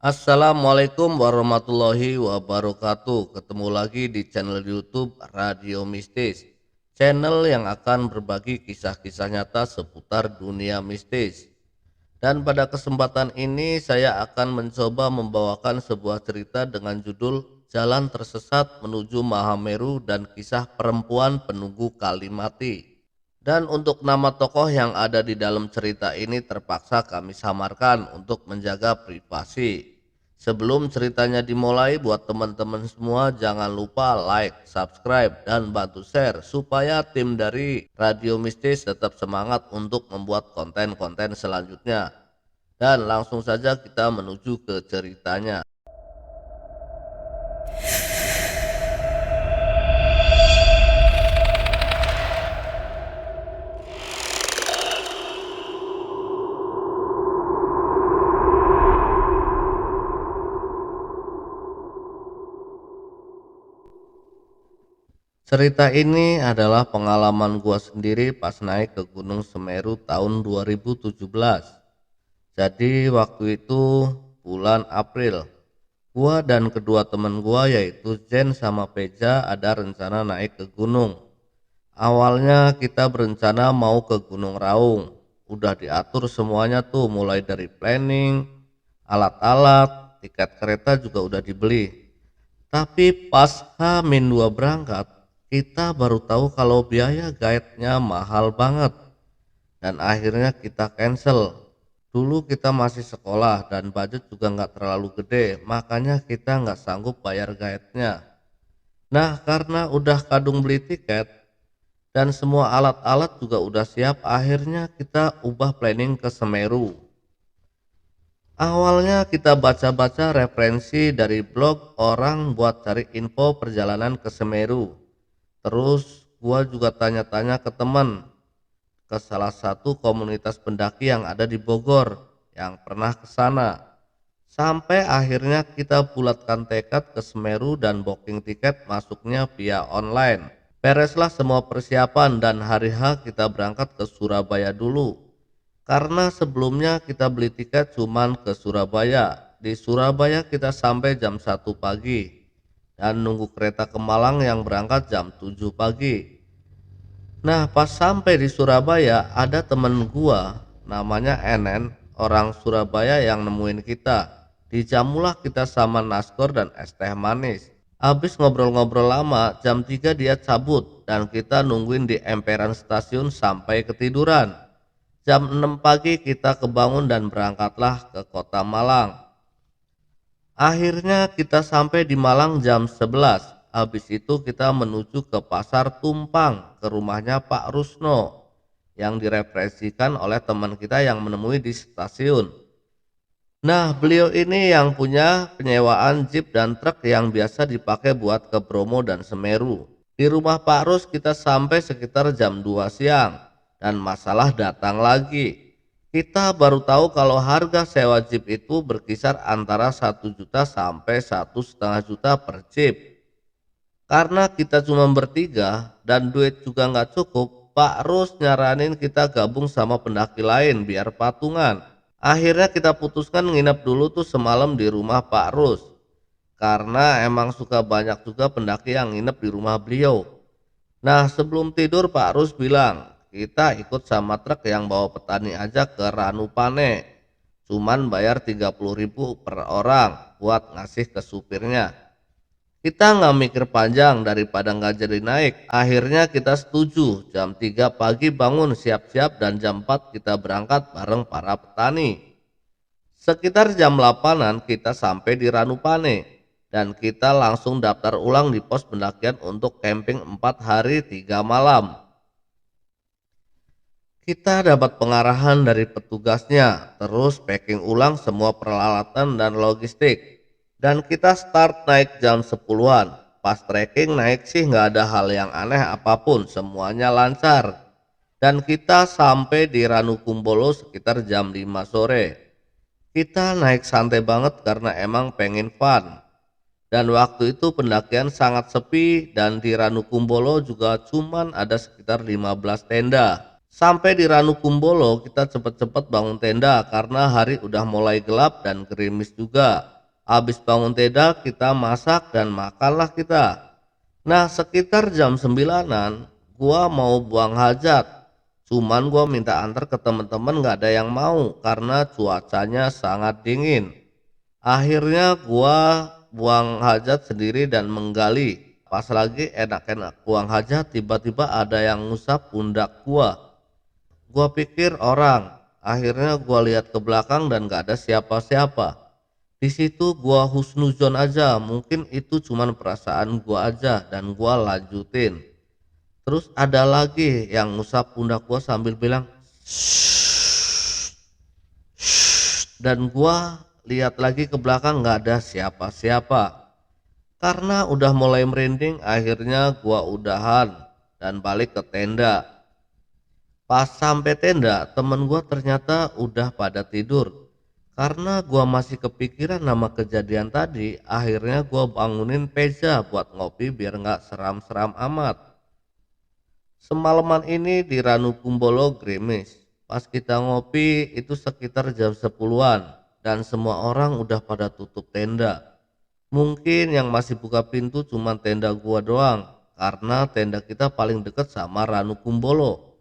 Assalamualaikum warahmatullahi wabarakatuh. Ketemu lagi di channel YouTube Radio Mistis, channel yang akan berbagi kisah-kisah nyata seputar dunia mistis. Dan pada kesempatan ini saya akan mencoba membawakan sebuah cerita dengan judul Jalan Tersesat Menuju Mahameru dan Kisah Perempuan Penunggu Kalimati. Dan untuk nama tokoh yang ada di dalam cerita ini terpaksa kami samarkan untuk menjaga privasi. Sebelum ceritanya dimulai, buat teman-teman semua jangan lupa like, subscribe, dan bantu share supaya tim dari Radio Mistis tetap semangat untuk membuat konten-konten selanjutnya. Dan langsung saja kita menuju ke ceritanya. Cerita ini adalah pengalaman gua sendiri pas naik ke Gunung Semeru tahun 2017. Jadi waktu itu bulan April, gua dan kedua teman gua yaitu Jen sama Peja ada rencana naik ke gunung. Awalnya kita berencana mau ke Gunung Raung. Udah diatur semuanya tuh, mulai dari planning, alat-alat, tiket kereta juga udah dibeli. Tapi pas H-2 berangkat, kita baru tahu kalau biaya guide-nya mahal banget. Dan akhirnya kita cancel. Dulu kita masih sekolah dan budget juga nggak terlalu gede, makanya kita nggak sanggup bayar guide-nya. Nah, karena udah kadung beli tiket dan semua alat-alat juga udah siap, akhirnya kita ubah planning ke Semeru. Awalnya kita baca-baca referensi dari blog orang buat cari info perjalanan ke Semeru. Terus gua juga tanya-tanya ke teman, ke salah satu komunitas pendaki yang ada di Bogor yang pernah ke sana. Sampai akhirnya kita bulatkan tekad ke Semeru dan booking tiket masuknya via online. Bereslah semua persiapan dan hari H kita berangkat ke Surabaya dulu. Karena sebelumnya kita beli tiket cuman ke Surabaya. Di Surabaya kita sampai jam 1 pagi dan nunggu kereta ke Malang yang berangkat jam 7 pagi. Nah, pas sampai di Surabaya ada temen gua namanya Enen, orang Surabaya yang nemuin kita. Dijamulah kita sama naskor dan es teh manis. Habis ngobrol-ngobrol lama, jam 3 dia cabut dan kita nungguin di emperan stasiun sampai ketiduran. Jam 6 pagi kita kebangun dan berangkatlah ke kota Malang. Akhirnya kita sampai di Malang jam 11. Habis itu kita menuju ke Pasar Tumpang, ke rumahnya Pak Rusno yang direferensikan oleh teman kita yang menemui di stasiun. Nah, beliau ini yang punya penyewaan jeep dan truk yang biasa dipakai buat ke Bromo dan Semeru. Di rumah Pak Rus kita sampai sekitar jam 2 siang dan masalah datang lagi. Kita baru tahu kalau harga sewa jeep itu berkisar antara 1 juta sampai 1,5 juta per jeep. Karena kita cuma bertiga dan duit juga nggak cukup, Pak Rus nyaranin kita gabung sama pendaki lain biar patungan. Akhirnya kita putuskan nginep dulu tuh semalam di rumah Pak Rus. Karena emang suka banyak juga pendaki yang nginep di rumah beliau. Nah, sebelum tidur Pak Rus bilang, kita ikut sama truk yang bawa petani aja ke Ranupane. Cuman bayar 30.000 per orang buat ngasih ke supirnya. Kita nggak mikir panjang, daripada nggak jadi naik. Akhirnya kita setuju. Jam 3 pagi bangun siap-siap dan jam 4 kita berangkat bareng para petani. Sekitar jam 8-an kita sampai di Ranupane dan kita langsung daftar ulang di pos pendakian untuk camping 4 hari 3 malam. Kita dapat pengarahan dari petugasnya, terus packing ulang semua peralatan dan logistik. Dan kita start naik jam 10-an. Pas trekking naik sih nggak ada hal yang aneh apapun, semuanya lancar. Dan kita sampai di Ranukumbolo sekitar jam 5 sore. Kita naik santai banget karena emang pengen fun. Dan waktu itu pendakian sangat sepi dan di Ranukumbolo juga cuman ada sekitar 15 tenda. Sampai di Ranukumbolo kita cepet-cepet bangun tenda karena hari udah mulai gelap dan gerimis juga. Habis bangun tenda kita masak dan makanlah kita. Nah sekitar jam 9-an gua mau buang hajat. Cuman gua minta antar ke temen-temen gak ada yang mau karena cuacanya sangat dingin. Akhirnya gua buang hajat sendiri dan menggali. Pas lagi enak-enak buang hajat tiba-tiba ada yang ngusap pundak gua. Gua pikir orang. Akhirnya gua lihat ke belakang dan gak ada siapa-siapa. Di situ gua husnuzon aja, mungkin itu cuman perasaan gua aja dan gua lanjutin. Terus ada lagi yang ngusap pundak gua sambil bilang "Shh, shh," dan gua lihat lagi ke belakang nggak ada siapa-siapa. Karena udah mulai merinding, akhirnya gua udahan dan balik ke tenda. Pas sampai tenda, temen gua ternyata udah pada tidur. Karena gua masih kepikiran nama kejadian tadi, akhirnya gua bangunin Peza buat ngopi biar nggak seram-seram amat. Semalaman ini di Ranu Kumbolo gerimis. Pas kita ngopi itu sekitar jam 10-an dan semua orang udah pada tutup tenda. Mungkin yang masih buka pintu cuma tenda gua doang karena tenda kita paling deket sama Ranu Kumbolo.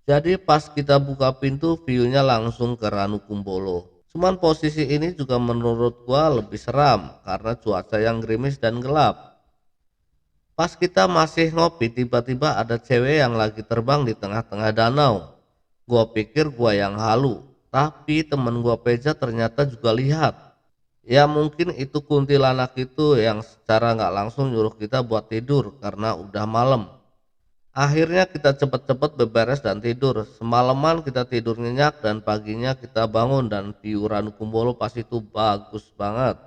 Jadi pas kita buka pintu view-nya langsung ke Ranu Kumbolo. Cuman posisi ini juga menurut gua lebih seram karena cuaca yang gerimis dan gelap. Pas kita masih ngopi tiba-tiba ada cewek yang lagi terbang di tengah-tengah danau. Gua pikir gua yang halu, tapi temen gua Peja ternyata juga lihat. Ya mungkin itu kuntilanak itu yang secara nggak langsung nyuruh kita buat tidur karena udah malam. Akhirnya kita cepet-cepet beberes dan tidur. Semalaman kita tidur nyenyak dan paginya kita bangun dan view Ranu Kumbolo pas itu bagus banget.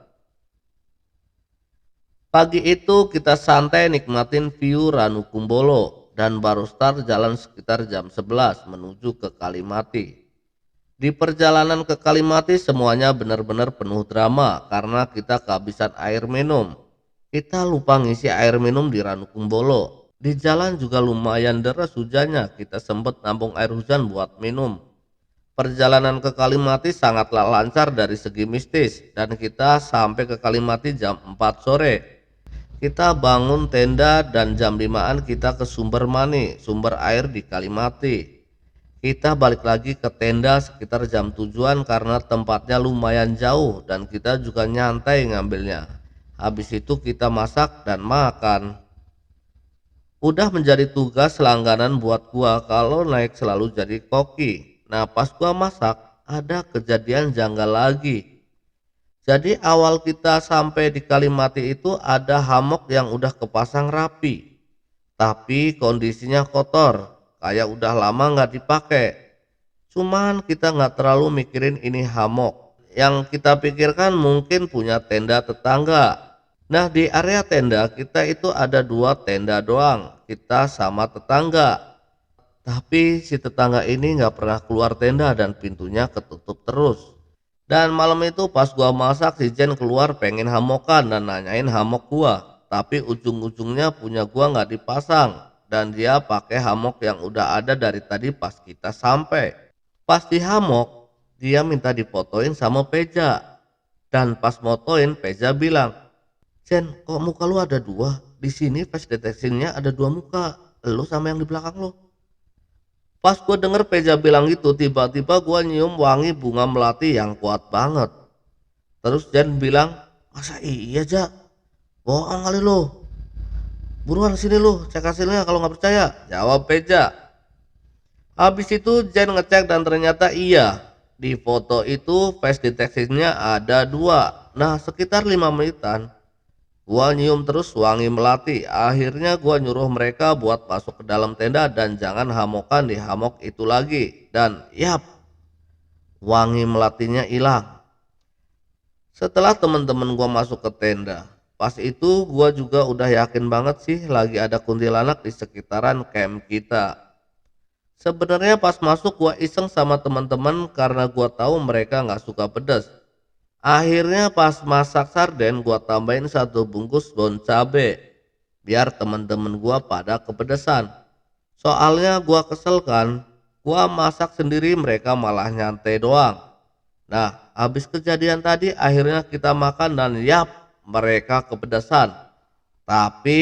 Pagi itu kita santai nikmatin view Ranu Kumbolo dan baru start jalan sekitar jam 11 menuju ke Kalimati. Di perjalanan ke Kalimati semuanya benar-benar penuh drama karena kita kehabisan air minum. Kita lupa ngisi air minum di Ranu Kumbolo. Di jalan juga lumayan deras hujannya, kita sempat nampung air hujan buat minum. Perjalanan ke Kalimati sangatlah lancar dari segi mistis dan kita sampai ke Kalimati jam 4 sore. Kita bangun tenda dan jam 5-an kita ke Sumber Mani, sumber air di Kalimati. Kita balik lagi ke tenda sekitar jam 7-an karena tempatnya lumayan jauh dan kita juga nyantai ngambilnya. Habis itu kita masak dan makan. Udah menjadi tugas langganan buat gua kalau naik selalu jadi koki. Nah pas gua masak ada kejadian janggal lagi. Jadi awal kita sampai di Kalimati itu ada hammock yang udah kepasang rapi. Tapi kondisinya kotor, kayak udah lama nggak dipakai. Cuman kita nggak terlalu mikirin ini hammock. Yang kita pikirkan mungkin punya tenda tetangga. Nah di area tenda kita itu ada 2 tenda doang, kita sama tetangga. Tapi si tetangga ini nggak pernah keluar tenda dan pintunya ketutup terus. Dan malam itu pas gua masak si Jen keluar pengen hamokan dan nanyain hamok gua. Tapi ujung-ujungnya punya gua nggak dipasang dan dia pakai hamok yang udah ada dari tadi pas kita sampai. Pas di hamok dia minta difotoin sama Peja. Dan pas motoin Peja bilang, "Jen, kok muka lu ada 2? Di sini face detection-nya ada 2 muka, lu sama yang di belakang lu." Pas gue denger Peja bilang gitu, tiba-tiba gue nyium wangi bunga melati yang kuat banget. Terus Jen bilang, "Masa iya, Ja? Bohong kali lu. Buruan sini lu, cek hasilnya kalau nggak percaya," jawab Peja. Habis itu Jen ngecek dan ternyata iya. Di foto itu face detection-nya ada 2. Nah sekitar 5 menitan gua nyium terus wangi melati. Akhirnya gua nyuruh mereka buat masuk ke dalam tenda dan jangan hamokan di hamok itu lagi. Dan yap, wangi melatinya hilang. Setelah temen-temen gua masuk ke tenda, pas itu gua juga udah yakin banget sih lagi ada kuntilanak di sekitaran camp kita. Sebenarnya pas masuk gua iseng sama teman-teman karena gua tahu mereka nggak suka pedas. Akhirnya pas masak sarden gua tambahin 1 bungkus daun cabe biar temen-temen gua pada kepedesan. Soalnya gua kesel kan, gua masak sendiri mereka malah nyantai doang. Nah, habis kejadian tadi akhirnya kita makan dan yap, mereka kepedesan. Tapi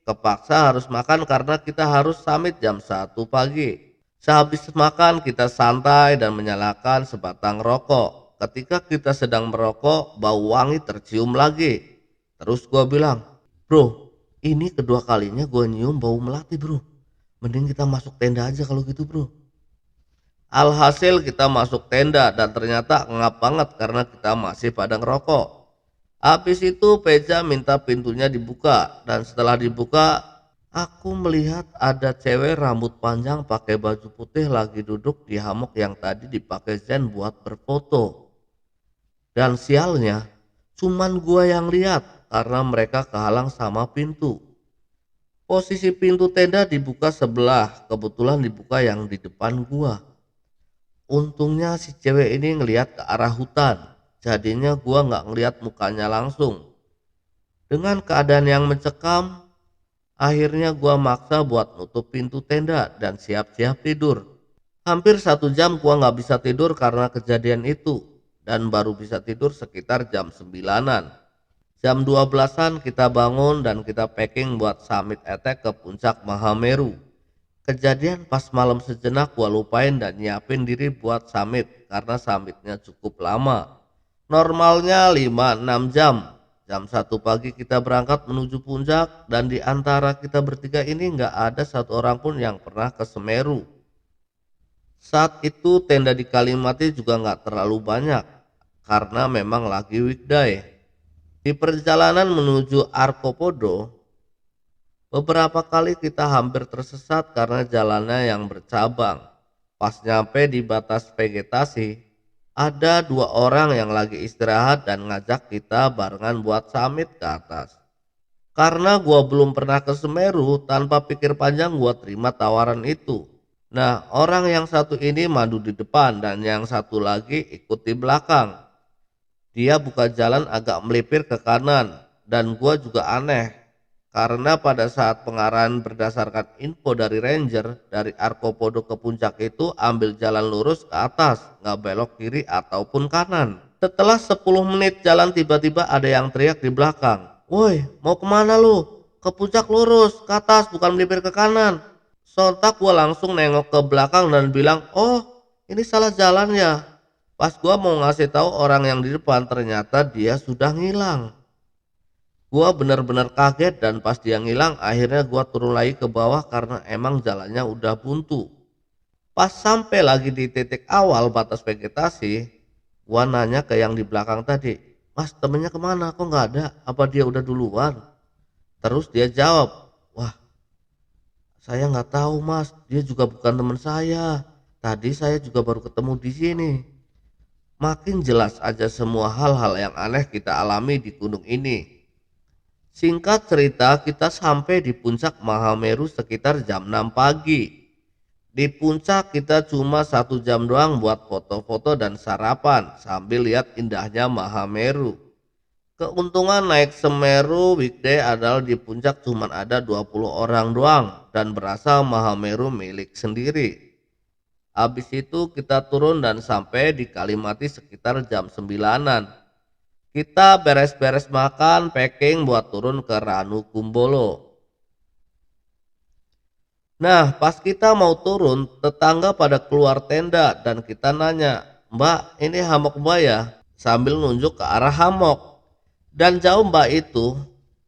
kepaksa harus makan karena kita harus summit jam 1 pagi. Sehabis makan kita santai dan menyalakan sebatang rokok. Ketika kita sedang merokok, bau wangi tercium lagi. Terus gua bilang, bro, ini kedua kalinya gua nyium bau melati bro. Mending kita masuk tenda aja kalau gitu bro. Alhasil kita masuk tenda dan ternyata ngap banget karena kita masih pada ngerokok. Habis itu Peja minta pintunya dibuka dan setelah dibuka aku melihat ada cewek rambut panjang pakai baju putih lagi duduk di hammock yang tadi dipakai Zen buat berfoto. Dan sialnya cuman gua yang lihat karena mereka kehalang sama pintu. Posisi pintu tenda dibuka sebelah, kebetulan dibuka yang di depan gua. Untungnya si cewek ini ngelihat ke arah hutan, jadinya gua nggak ngelihat mukanya langsung. Dengan keadaan yang mencekam, akhirnya gua maksa buat nutup pintu tenda dan siap-siap tidur. Hampir 1 jam gua nggak bisa tidur karena kejadian itu dan baru bisa tidur sekitar jam 9-an. Jam 12-an kita bangun dan kita packing buat summit attack ke puncak Mahameru. Kejadian pas malam sejenak gua lupain dan nyiapin diri buat summit karena summitnya cukup lama. Normalnya 5-6 jam. Jam 1 pagi kita berangkat menuju puncak dan di antara kita bertiga ini nggak ada satu orang pun yang pernah ke Semeru. Saat itu tenda di Kalimati juga nggak terlalu banyak karena memang lagi weekday. Di perjalanan menuju Arkopodo, beberapa kali kita hampir tersesat karena jalannya yang bercabang. Pas nyampe di batas vegetasi, ada 2 orang yang lagi istirahat dan ngajak kita barengan buat summit ke atas. Karena gua belum pernah ke Semeru, tanpa pikir panjang gua terima tawaran itu. Nah, orang yang satu ini madu di depan dan yang satu lagi ikut di belakang. Dia buka jalan agak melipir ke kanan dan gua juga aneh karena pada saat pengarahan berdasarkan info dari ranger dari Arkopodo ke puncak itu ambil jalan lurus ke atas, nggak belok kiri ataupun kanan. Setelah 10 menit jalan tiba-tiba ada yang teriak di belakang. Woi, mau kemana lu? Ke puncak lurus, ke atas bukan melipir ke kanan. Sontak gua langsung nengok ke belakang dan bilang, oh ini salah jalan ya. Pas gua mau ngasih tahu orang yang di depan ternyata dia sudah ngilang. Gua bener-bener kaget dan pas dia ngilang akhirnya gua turun lagi ke bawah karena emang jalannya udah buntu. Pas sampai lagi di titik awal batas vegetasi, gua nanya ke yang di belakang tadi, Mas temennya kemana kok nggak ada, apa dia udah duluan? Terus dia jawab, wah saya nggak tahu mas, dia juga bukan teman saya, tadi saya juga baru ketemu di sini. Makin jelas aja semua hal-hal yang aneh kita alami di gunung ini. Singkat cerita, kita sampai di puncak Mahameru sekitar jam 6 pagi. Di puncak kita cuma 1 jam doang buat foto-foto dan sarapan sambil lihat indahnya Mahameru. Keuntungan naik Semeru weekday adalah di puncak cuma ada 20 orang doang dan berasa Mahameru milik sendiri. Habis itu kita turun dan sampai di Kalimati sekitar jam 9-an. Kita beres-beres makan, packing buat turun ke Ranu Kumbolo. Nah, pas kita mau turun, tetangga pada keluar tenda dan kita nanya, Mbak, ini hammock Mbak ya? Sambil nunjuk ke arah hammock. Dan jauh Mbak itu,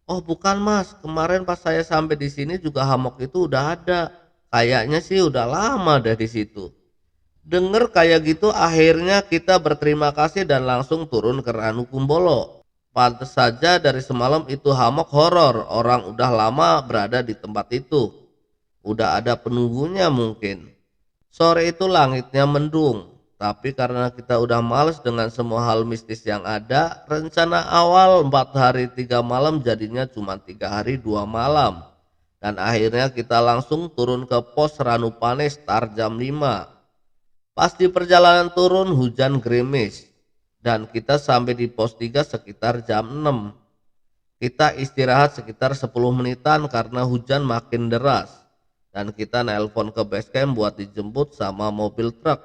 oh bukan Mas, kemarin pas saya sampai di sini juga hammock itu udah ada. Kayaknya sih udah lama deh di situ. Dengar kayak gitu akhirnya kita berterima kasih dan langsung turun ke Ranu Kumbolo. Pantes saja dari semalam itu hammock horor, orang udah lama berada di tempat itu. Udah ada penunggunya mungkin. Sore itu langitnya mendung, tapi karena kita udah males dengan semua hal mistis yang ada, rencana awal 4 hari 3 malam jadinya cuma 3 hari 2 malam. Dan akhirnya kita langsung turun ke pos Ranupane start jam 5. Pas di perjalanan turun hujan gerimis dan kita sampai di pos 3 sekitar jam 6. Kita istirahat sekitar 10 menitan karena hujan makin deras dan kita nelpon ke base camp buat dijemput sama mobil truk.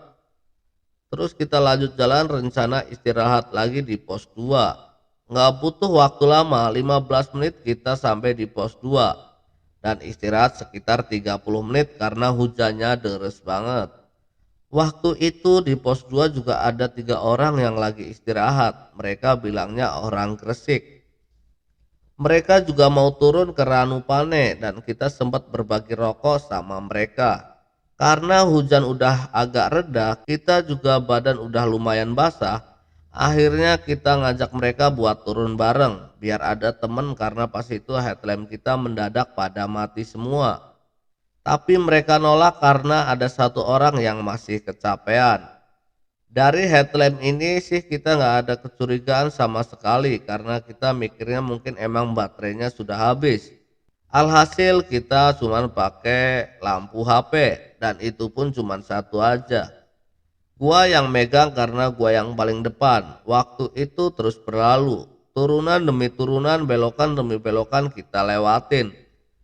Terus kita lanjut jalan, rencana istirahat lagi di pos 2. Nggak butuh waktu lama, 15 menit kita sampai di pos 2 dan istirahat sekitar 30 menit karena hujannya deres banget. Waktu itu di pos 2 juga ada 3 orang yang lagi istirahat. Mereka bilangnya orang Gresik. Mereka juga mau turun ke Ranupane dan kita sempat berbagi rokok sama mereka. Karena hujan udah agak reda, kita juga badan udah lumayan basah. Akhirnya kita ngajak mereka buat turun bareng, biar ada temen karena pas itu headlamp kita mendadak pada mati semua. Tapi mereka nolak karena ada 1 orang yang masih kecapean. Dari headlamp ini sih kita nggak ada kecurigaan sama sekali karena kita mikirnya mungkin emang baterainya sudah habis. Alhasil kita cuman pakai lampu HP dan itu pun cuman satu aja. Gua yang megang karena gua yang paling depan. Waktu itu terus berlalu. Turunan demi turunan, belokan demi belokan kita lewatin.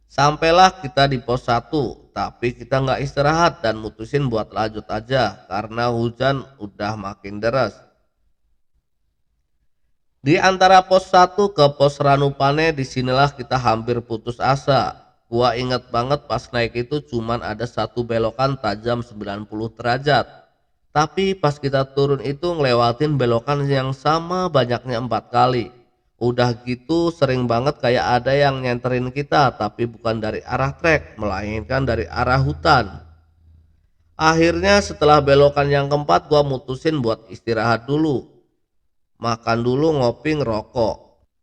Sampailah kita di pos 1, tapi kita nggak istirahat dan mutusin buat lanjut aja karena hujan udah makin deras. Di antara pos 1 ke pos Ranupane disinilah kita hampir putus asa. Gua inget banget pas naik itu cuman ada satu belokan tajam 90 derajat. Tapi pas kita turun itu ngelewatin belokan yang sama banyaknya 4 kali. Udah gitu sering banget kayak ada yang nyenterin kita tapi bukan dari arah trek melainkan dari arah hutan. Akhirnya setelah belokan yang keempat gua mutusin buat istirahat dulu. Makan dulu, ngopi, ngerokok.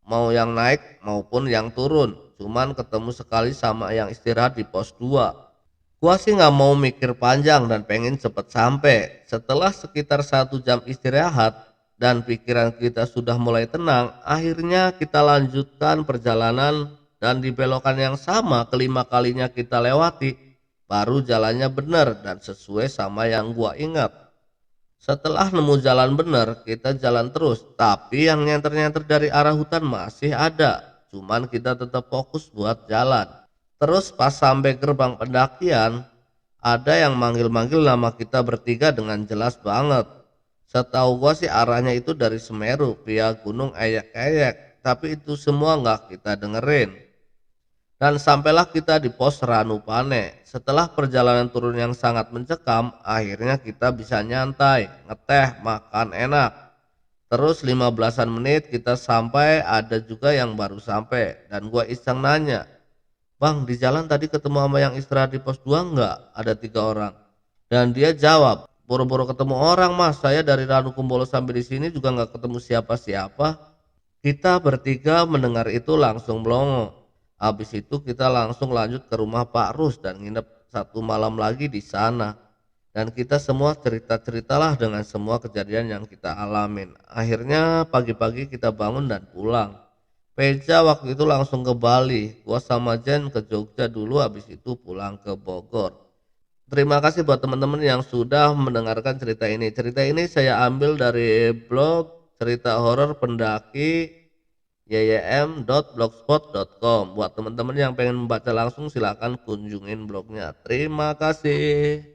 Mau yang naik maupun yang turun. Cuman ketemu sekali sama yang istirahat di pos 2. Gua sih nggak mau mikir panjang dan pengen cepet sampai. Setelah sekitar 1 jam istirahat dan pikiran kita sudah mulai tenang, akhirnya kita lanjutkan perjalanan dan di belokan yang sama kelima kalinya kita lewati, baru jalannya benar dan sesuai sama yang gua ingat. Setelah nemu jalan benar, kita jalan terus, tapi yang nyenter-nyenter dari arah hutan masih ada. Cuman kita tetap fokus buat jalan. Terus pas sampai gerbang pendakian, ada yang manggil-manggil nama kita bertiga dengan jelas banget. Setahu gua sih arahnya itu dari Semeru via Gunung Eyek-Eyek, tapi itu semua nggak kita dengerin. Dan sampailah kita di pos Ranupane. Setelah perjalanan turun yang sangat mencekam, akhirnya kita bisa nyantai, ngeteh, makan enak. Terus 15-an menit kita sampai, ada juga yang baru sampai. Dan gua iseng nanya, "Bang, di jalan tadi ketemu sama yang istirahat di pos 2 enggak?" Ada 3 orang. Dan dia jawab, "Boro-boro ketemu orang mas, saya dari Ranukumbolo sampai di sini juga nggak ketemu siapa-siapa." Kita bertiga mendengar itu langsung melongo. Habis itu kita langsung lanjut ke rumah Pak Rus dan nginep 1 malam lagi di sana. Dan kita semua cerita-ceritalah dengan semua kejadian yang kita alamin. Akhirnya pagi-pagi kita bangun dan pulang. Peja waktu itu langsung ke Bali. Gua sama Jen ke Jogja dulu, habis itu pulang ke Bogor. Terima kasih buat teman-teman yang sudah mendengarkan cerita ini. Cerita ini saya ambil dari blog cerita horor pendaki ym.blogspot.com. Buat teman-teman yang pengen membaca langsung silakan kunjungin blognya. Terima kasih.